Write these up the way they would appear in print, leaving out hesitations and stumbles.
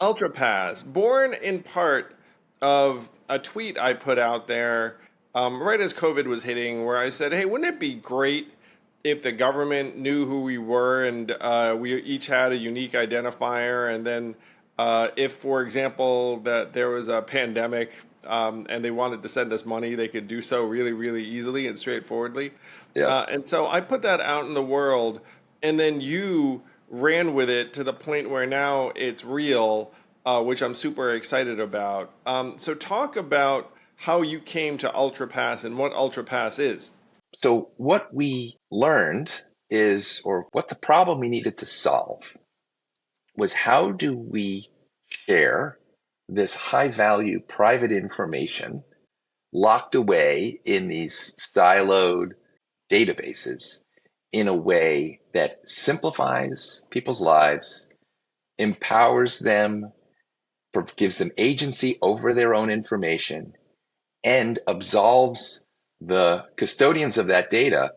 UltraPass, born in part of a tweet I put out there right as COVID was hitting, where I said, "Hey, wouldn't it be great if the government knew who we were and we each had a unique identifier? And then, if, for example, that there was a pandemic and they wanted to send us money, they could do so really, really easily and straightforwardly." Yep. And so I put that out in the world, and then you ran with it to the point where now it's real, which I'm super excited about. So talk about how you came to UltraPass and what UltraPass is. So what we learned is, or what the problem we needed to solve was, how do we share this high value private information locked away in these siloed databases in a way that simplifies people's lives, empowers them, gives them agency over their own information, and absolves the custodians of that data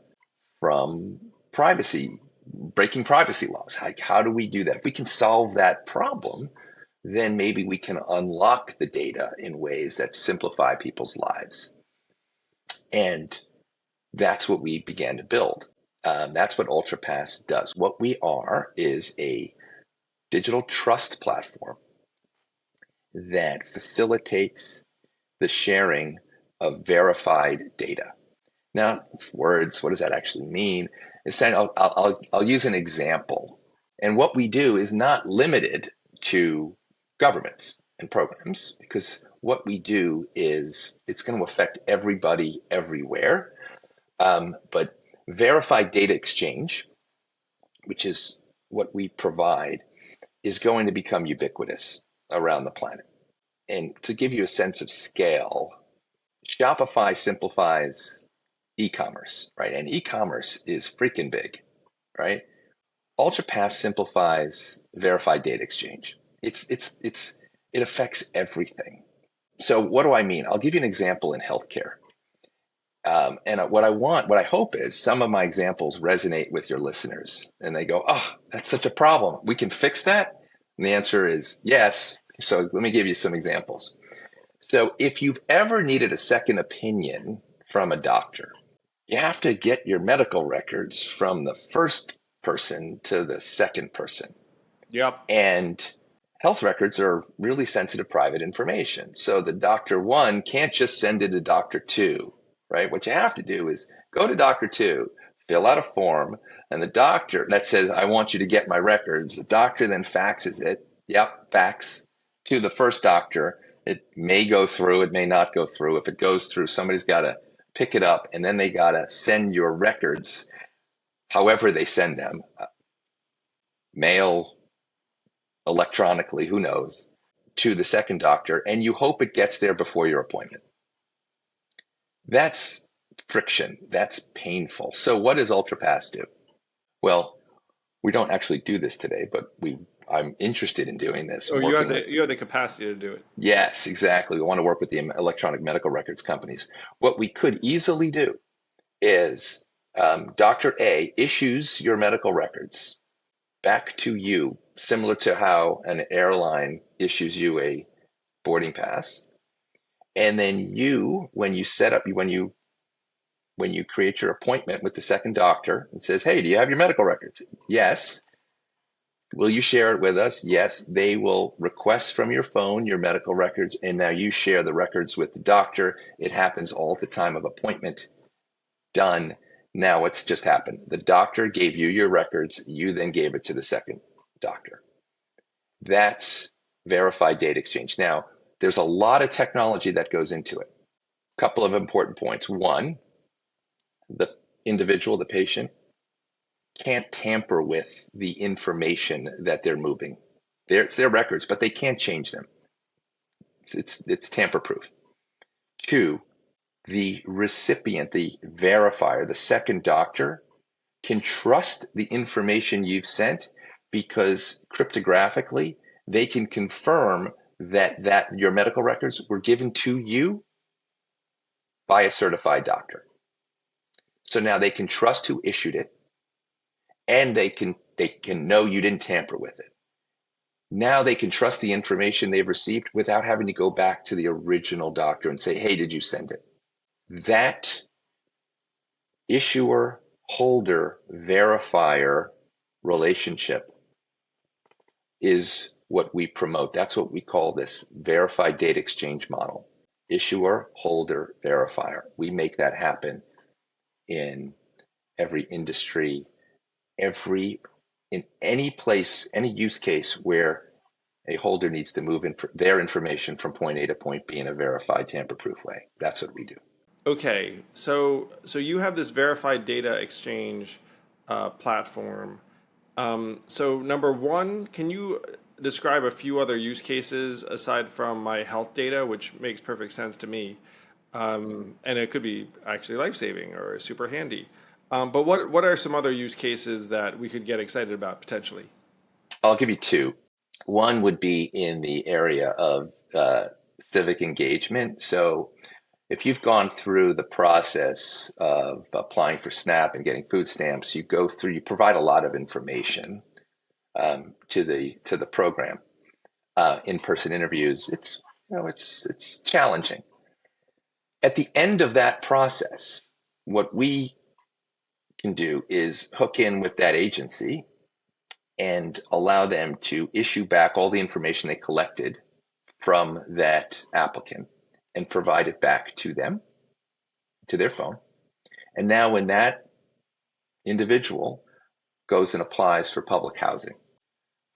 from privacy, breaking privacy laws. How do we do that? If we can solve that problem, then maybe we can unlock the data in ways that simplify people's lives. And that's what we began to build. That's what UltraPass does. What we are is a digital trust platform that facilitates the sharing of verified data. Now, it's words. What does that actually mean? I'll use an example. And what we do is not limited to governments and programs, because what we do is it's going to affect everybody everywhere. But verified data exchange, which is what we provide, is going to become ubiquitous around the planet. And to give you a sense of scale, Shopify simplifies e-commerce, right? And e-commerce is freaking big, right? UltraPass simplifies verified data exchange. It affects everything. So what do I mean? I'll give you an example in healthcare. And what I hope is some of my examples resonate with your listeners, and they go, "Oh, that's such a problem. We can fix that." And the answer is yes. So let me give you some examples. So if you've ever needed a second opinion from a doctor, you have to get your medical records from the first person to the second person. Yep. And health records are really sensitive private information. So the doctor one can't just send it to doctor two, right? What you have to do is go to doctor two, fill out a form, and the doctor that says, "I want you to get my records." The doctor then faxes it. Yep, fax to the first doctor. It may go through, it may not go through. If it goes through, somebody's got to pick it up, and then they got to send your records, however they send them, mail, electronically, who knows, to the second doctor, and you hope it gets there before your appointment. That's friction. That's painful. So what does UltraPass do? Well, we don't actually do this today, but I'm interested in doing this, Oh, you have working with. the capacity to do it. Yes, exactly. We want to work with the electronic medical records companies. What we could easily do is Dr. A issues your medical records back to you, similar to how an airline issues you a boarding pass. And then you, when you create your appointment with the second doctor, it says, "Hey, do you have your medical records?" Yes. Will you share it with us? Yes. They will request from your phone your medical records, and now you share the records with the doctor. It happens all at the time of appointment. Done. Now what's just happened? The doctor gave you your records. You then gave it to the second doctor. That's verified data exchange. Now, there's a lot of technology that goes into it. A couple of important points. One, the individual, the patient, can't tamper with the information that they're moving. It's their records, but they can't change them. It's tamper proof. Two, the recipient, the verifier, the second doctor, can trust the information you've sent, because cryptographically they can confirm that your medical records were given to you by a certified doctor. So now they can trust who issued it, and they can know you didn't tamper with it. Now they can trust the information they've received without having to go back to the original doctor and say, hey, did you send it? That issuer holder verifier relationship is what we promote. That's what we call this verified data exchange model. Issuer, holder, verifier. We make that happen in every industry, in any place, any use case where a holder needs to move their information from point A to point B in a verified tamper-proof way. That's what we do. Okay, so you have this verified data exchange platform. So number one, can you describe a few other use cases aside from my health data, which makes perfect sense to me, and it could be actually life-saving or super handy. But what are some other use cases that we could get excited about potentially? I'll give you two. One would be in the area of civic engagement. So if you've gone through the process of applying for SNAP and getting food stamps, you provide a lot of information to the program. In-person interviews, it's challenging. At the end of that process, what we can do is hook in with that agency and allow them to issue back all the information they collected from that applicant and provide it back to them, to their phone. And now when that individual goes and applies for public housing,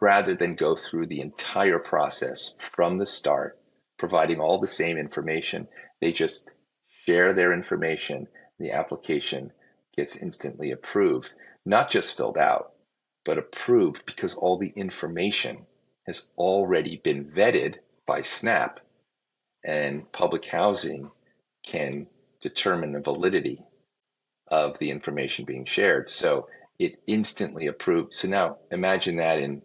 rather than go through the entire process from the start, providing all the same information, they just share their information. The application gets instantly approved, not just filled out, but approved because all the information has already been vetted by SNAP, and public housing can determine the validity of the information being shared. So it instantly approved. So now imagine that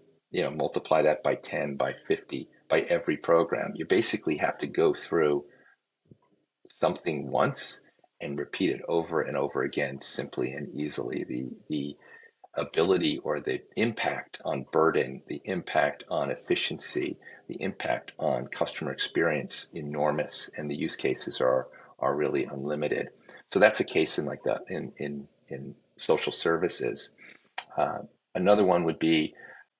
multiply that by 10, by 50, by every program. You basically have to go through something once and repeat it over and over again, simply and easily. The ability or the impact on burden, the impact on efficiency, the impact on customer experience, enormous, and the use cases are really unlimited. So that's a case in social services. Another one would be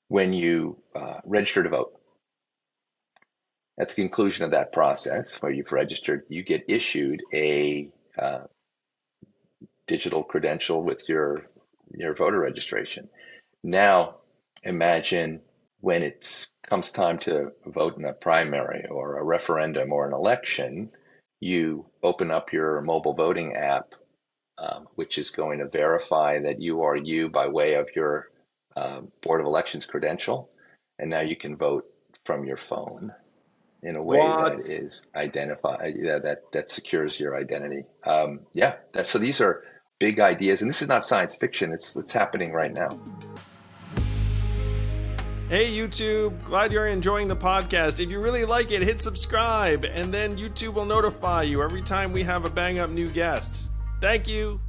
when you register to vote. At the conclusion of that process, where you've registered, you get issued a digital credential with your voter registration. Now, imagine when it comes time to vote in a primary or a referendum or an election, you open up your mobile voting app, which is going to verify that you are you by way of your Board of Elections credential. And now you can vote from your phone in a way What? that is identified, that secures your identity. So these are big ideas, and this is not science fiction. It's happening right now. Hey YouTube, glad you're enjoying the podcast. If you really like it, hit subscribe, and then YouTube will notify you every time we have a bang up new guest. Thank you.